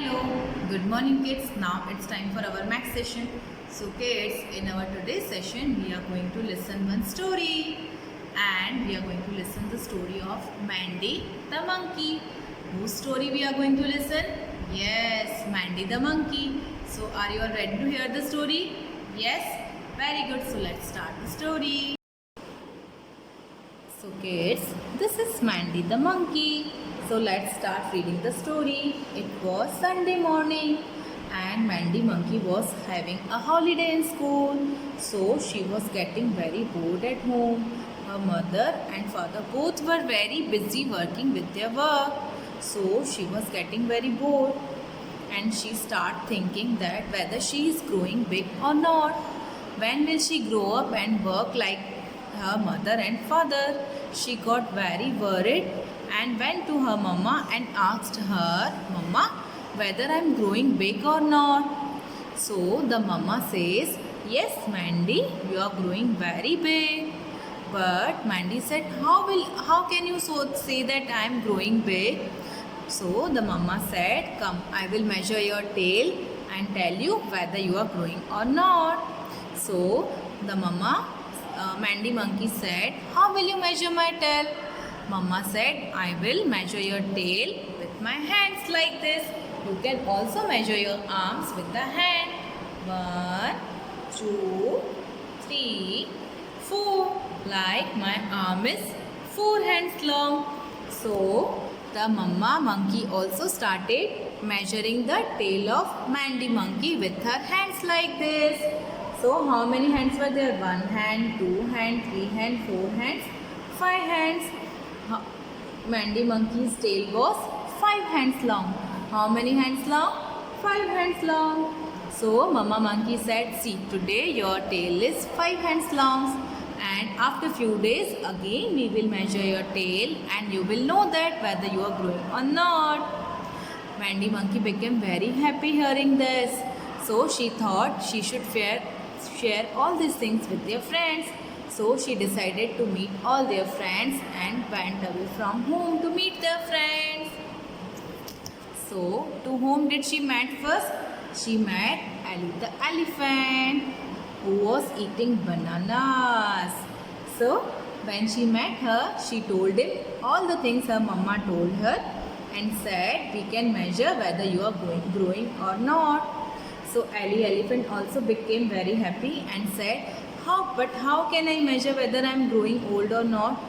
Hello, good morning kids. Now it's time for our math session. So kids, in our today's session, we are going to listen one story. And we are going to listen the story of Mandy the monkey. Whose story we are going to listen? Yes, Mandy the monkey. So are you all ready to hear the story? Yes? Very good. So let's start the story. So kids, this is Mandy the monkey. So let's start reading the story. It was Sunday morning and Mandy monkey was having a holiday in school. So she was getting very bored at home. Her mother and father both were very busy working with their work. So she was getting very bored and she started thinking that whether she is growing big or not. When will she grow up and work like her mother and father? She got very worried and went to her mama and asked her, Mama, whether I'm growing big or not. So the mama says, Yes, Mandy, you are growing very big. But Mandy said, How can you say that I'm growing big? So the mama said, Come, I will measure your tail and tell you whether you are growing or not. So the Mandy monkey said, How will you measure my tail? Mama said, I will measure your tail with my hands like this. You can also measure your arms with the hand. 1, 2, 3, 4. Like my arm is 4 hands long. So the mama monkey also started measuring the tail of Mandy monkey with her hands like this. So how many hands were there? 1 hand, 2 hand, 3 hand, 4 hands, 5 hands. Mandy monkey's tail was 5 hands long. How many hands long? 5 hands long. So mama monkey said, see, today your tail is 5 hands long. And after few days again we will measure your tail and you will know that whether you are growing or not. Mandy monkey became very happy hearing this. So she thought she should share all these things with their friends. So she decided to meet all their friends and went away from home to meet their friends. So to whom did she meet first? She met Ali the elephant who was eating bananas. So when she met her, she told him all the things her mama told her and said, we can measure whether you are growing or not. So Ali elephant also became very happy and said, how can I measure whether I am growing old or not?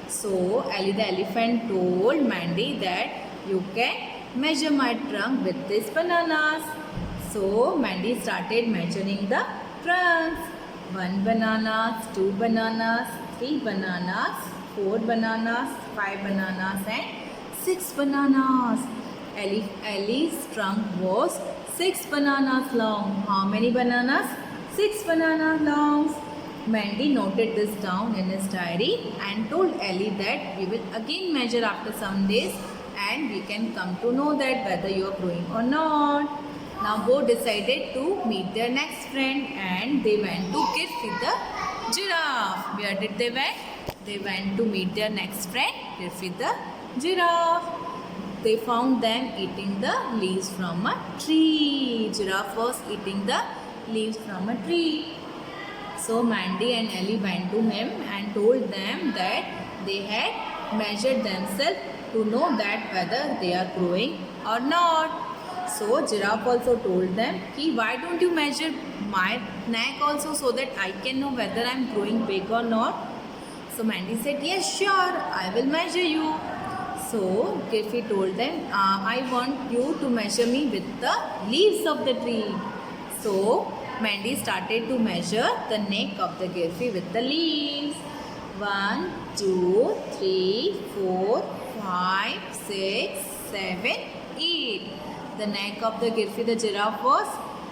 So Ali the elephant told Mandy that you can measure my trunk with these bananas. So Mandy started measuring the trunks. 1 banana, 2 bananas, 3 bananas, 4 bananas, 5 bananas and 6 bananas. Ellie's trunk was 6 bananas long. How many bananas? 6 bananas long. Mandy noted this down in his diary and told Ellie that we will again measure after some days and we can come to know that whether you are growing or not. Now both decided to meet their next friend and they went to Girfy the giraffe. Where did they went? They went to meet their next friend, Girfy the giraffe. They found them eating the leaves from a tree. Giraffe was eating the leaves from a tree. So Mandy and Ellie went to him and told them that they had measured themselves to know that whether they are growing or not. So Giraffe also told them, why don't you measure my neck also so that I can know whether I am growing big or not? So Mandy said, yes, sure, I will measure you. So Girfy told them, I want you to measure me with the leaves of the tree. So Mandy started to measure the neck of the Girfy with the leaves. 1, 2, 3, 4, 5, 6, 7, 8. The neck of the Girfy the giraffe was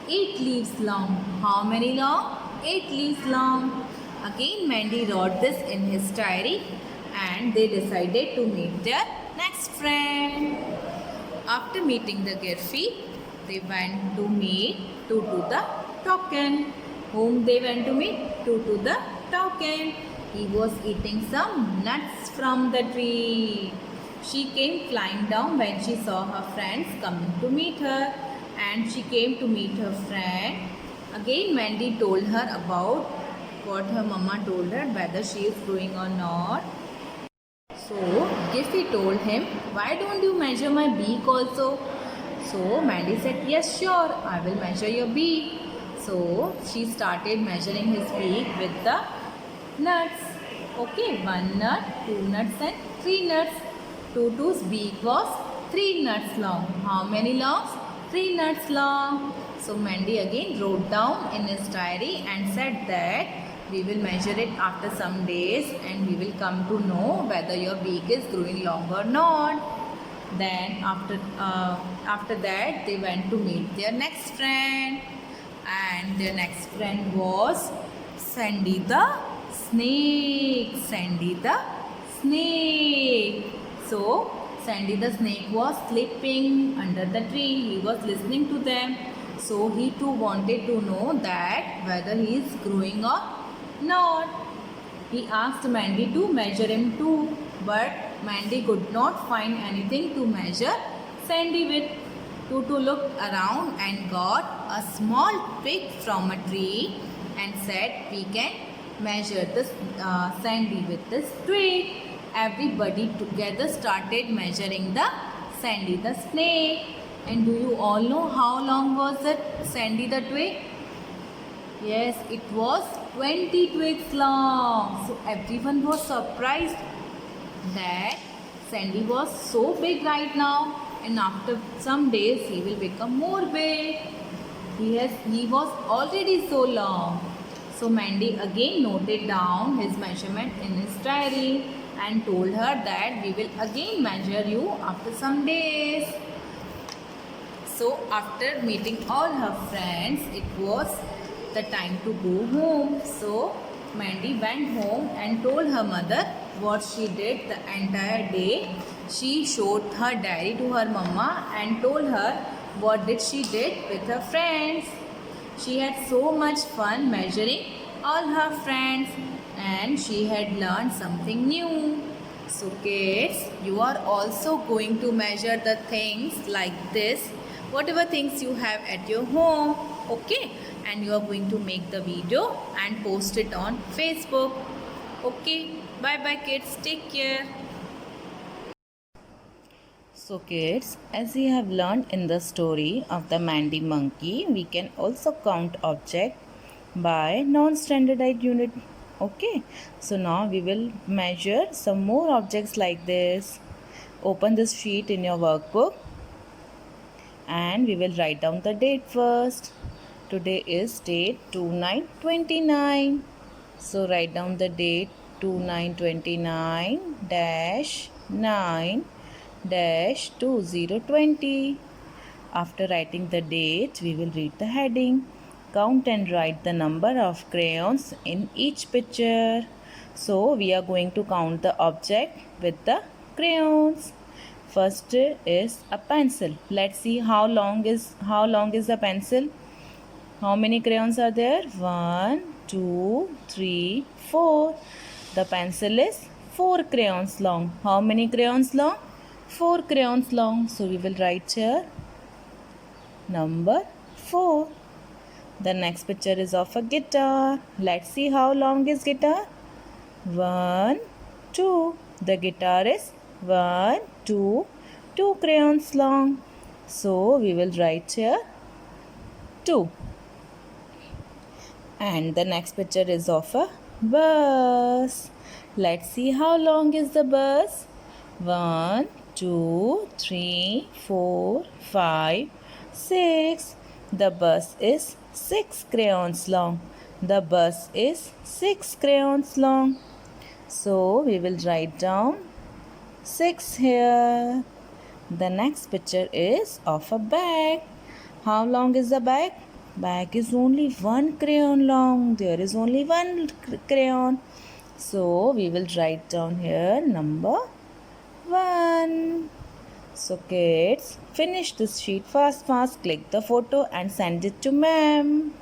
8 leaves long. How many long? 8 leaves long. Again Mandy wrote this in his diary and they decided to meet their next friend. After meeting the Girfy, they went to meet Tutu the toucan. Whom they went to meet? Tutu the toucan. He was eating some nuts from the tree. She came flying down when she saw her friends coming to meet her, and she came to meet her friend. Again, Mandy told her about what her mama told her, whether she is growing or not. So Giffy told him, "Why don't you measure my beak also?" So Mandy said, "Yes, sure, I will measure your beak." So she started measuring his beak with the nuts. Okay, one nut, two nuts, and three nuts. Tutu's beak was 3 nuts long. How many long? 3 nuts long. So Mandy again wrote down in his diary and said that we will measure it after some days and we will come to know whether your beak is growing long or not. Then after that they went to meet their next friend, and their next friend was Sandy the snake. Sandy the snake. So Sandy the snake was sleeping under the tree. He was listening to them. So he too wanted to know that whether he is growing or not. He asked Mandy to measure him too, but Mandy could not find anything to measure Sandy with. Tutu looked around and got a small twig from a tree and said, "We can measure this Sandy with this twig." Everybody together started measuring the Sandy the snake. And do you all know how long was it Sandy the twig? Yes, it was 20 twigs long. So everyone was surprised that Sandy was so big right now, and after some days he will become more big. He was already so long. So Mandy again noted down his measurement in his diary and told her that we will again measure you after some days. So after meeting all her friends, it was the time to go home. So Mandy went home and told her mother what she did the entire day. She showed her diary to her mama and told her what did she did with her friends. She had so much fun measuring all her friends, and she had learned something new. So kids, you are also going to measure the things like this, whatever things you have at your home, okay, and you are going to make the video and post it on Facebook. Okay, bye bye kids, take care. So kids, as we have learned in the story of the Mandy monkey, we can also count object by non-standardized unit. Okay, so now we will measure some more objects like this. Open this sheet in your workbook and we will write down the date first. Today is date 29/29. So write down the date 29/9-9-2020. After writing the date, we will read the heading. Count and write the number of crayons in each picture. So we are going to count the object with the crayons. First is a pencil. Let's see how long is the pencil. How many crayons are there? 1, 2, 3, 4. The pencil is 4 crayons long. How many crayons long? 4 crayons long. So we will write here number 4. The next picture is of a guitar. Let's see how long is guitar. 1, 2. The guitar is 1, 2, 2 crayons long. So we will write here 2. And the next picture is of a bus. Let's see how long is the bus. 1, 2, 3, 4, 5, 6. The bus is 6 crayons long. The bus is 6 crayons long. So we will write down 6 here. The next picture is of a bag. How long is the bag? Bag is only 1 crayon long. There is only 1 crayon. So we will write down here number 1. So kids, finish this sheet fast. Click the photo and send it to ma'am.